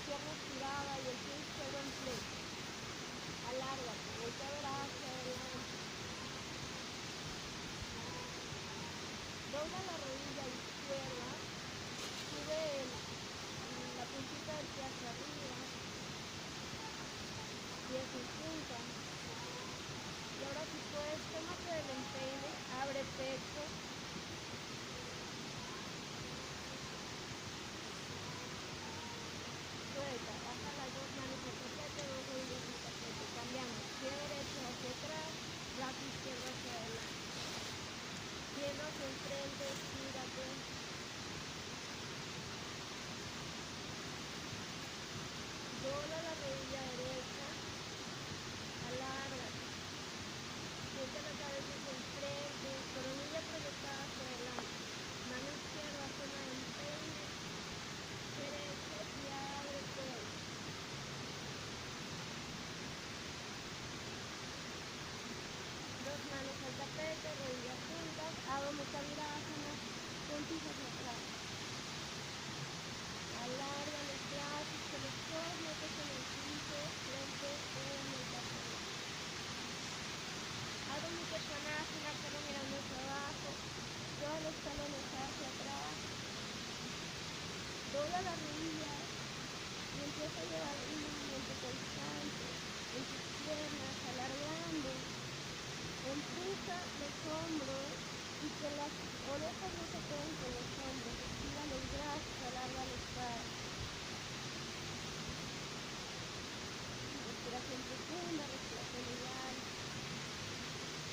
pierna estirada y el pie izquierdo en flex. Alárgate, voltea a ver hacia adelante. Dobla la rodilla izquierda, sube la puntita del pie hacia arriba, pies en punta. Y ahora si puedes, tómate del empeine, abre pecho. Suelta, baja las dos manos al tapete, dos rodillas al tapete. Cambiamos, pie derecho hacia atrás, brazo izquierdo hacia adelante. Cielo hacia enfrente, estírate. Dobla la rodilla derecha, alárgate. Siente la cabeza hacia enfrente, coronilla proyectada hacia adelante. Mano izquierda, toma el empeine derecho y abre todo. Dos manos al tapete, rodillas juntas, Adho Mukha Virasana, puntis hacia atrás. Alarga los brazos, que los codos no toquen el piso, frente en el tapete. Adho Mukha Svanasana, perro mirando hacia abajo, todos los talones hacia atrás. Dobla las rodillas y empieza a llevar un movimiento constante en tus piernas, alargando. Empuja los hombros y que las orejas no se queden con los hombros. Estira los brazos, alarga la espalda. Respiración profunda, respiración ideal.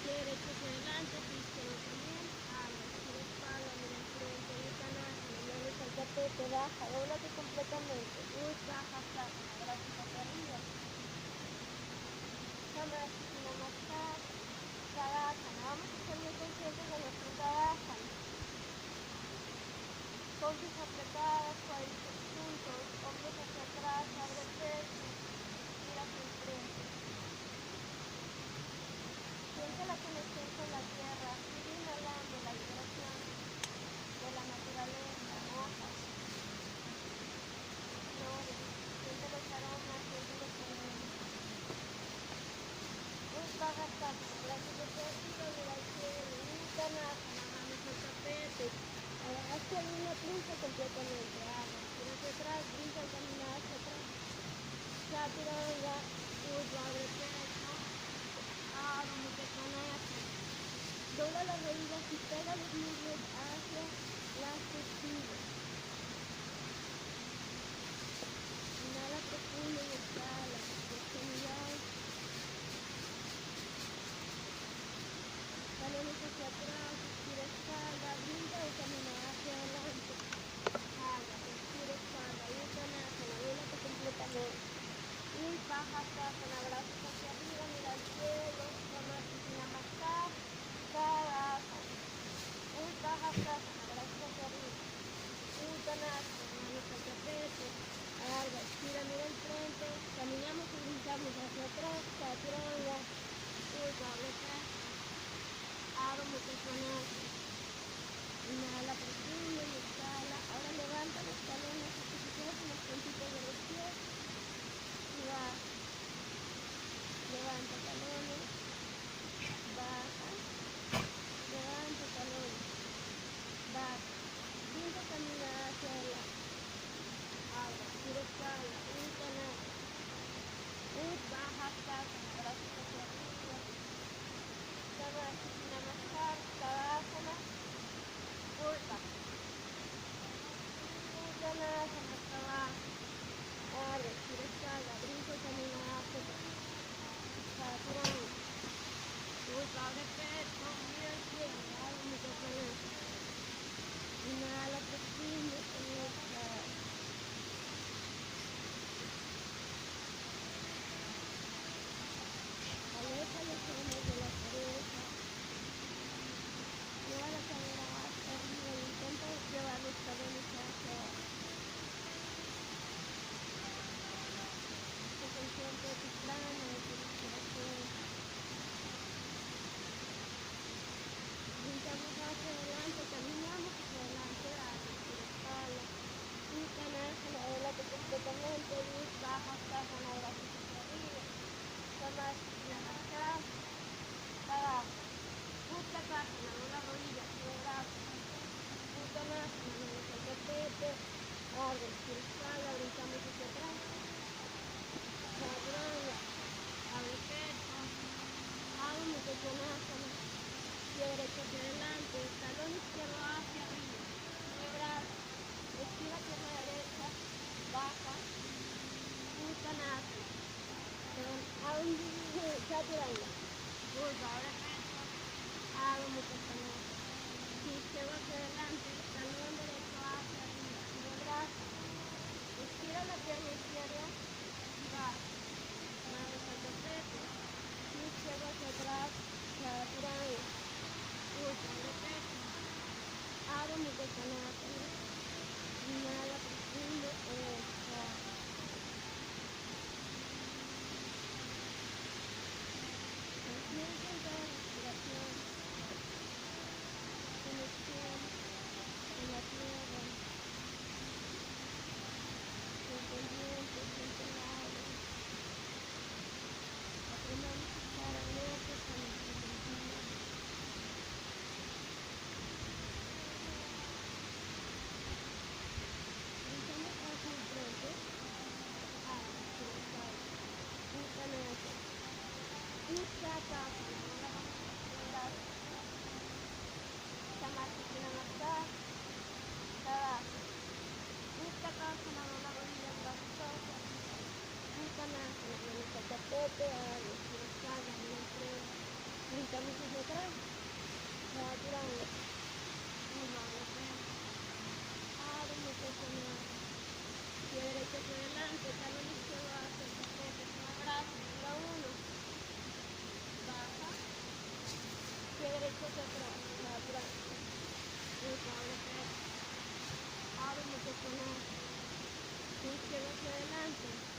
Pie derecho hacia adelante, pie izquierdo también. Abre, gira espalda, mira enfrente, Uttanasana, manos al tapete, baja, dóblate completamente. Uttanasana, brazos hacia arriba. Samasthiti Namaskar. Tadasana. Vamos a ser muy conscientes de nuestro Tadasana. Coxis apretadas, cuádriceps juntos, hombros hacia atrás, abre el pecho, estira hacia enfrente. Siente la conexión con la tierra, sigue inhalando la vibración de la naturaleza, hojas, flores, siente los aromas, siente los sonidos. Uttanasana, brazos de pecho, mira al cielo. Uttanasana, manos al tapete. Hacia una punta completamente. Gira hacia atrás, brinca y camina hacia atrás. Chaturanga, abre pecho. Adho Mukha Svanasana. Dobla las rodillas y pega los muslos hacia las costillas. Inhala profundo y exhala. Profundidad. Talones hacia atrás, estira espalda, brinca o camina hacia adelante. Estira espalda, Uttanasana, duélate completamente. Uttanasana, brazos hacia arriba, mira al cielo, Samasthiti Namaskar, Tadasana. Uttanasana, brazos hacia arriba. Uttanasana, manos al tapete, alarga, estira, mira al frente, caminamos y brincamos hacia atrás, Chaturanga, abre pecho. Adho Mukha Svanasana. Inhala profundo y exhala. Ahora levanta los talones hasta que quedes en los puntitos de los pies. Y baja. Levanta talones. Baja. Levanta talones. Baja. Brinca, camina hacia adelante. Abra. Tira espalda. Uttanasana. Uttanasana. Brazos hacia arriba. Samasthiti Namaskar, Tadasana, Uttanasana, Tadasana. Abre, gira espalda, brinco y camina hacia atrás. Chaturanga. Abre pecho, mira el cielo, Adho Mukha Svanasana. Inhala profundo y exhala. Aleja los hombros de la cabeza. Lleva la cadera hasta arriba y intenta llevar los talones hacia abajo. Sé consciente de tu prana, de tu respiración. Brincamos hacia adelante, caminamos hacia adelante, abre, tira espalda. voltea, estira espalda, vientre, brinca mucho hacia atrás, va atrás, uno abre pie, abre mucho sonar, pie derecho hacia adelante, talón izquierdo hacia el tapete, se abraza, tira uno, baja, pie derecho hacia atrás, va atrás, uno abre pie, abre mucho sonar, pie izquierdo hacia adelante,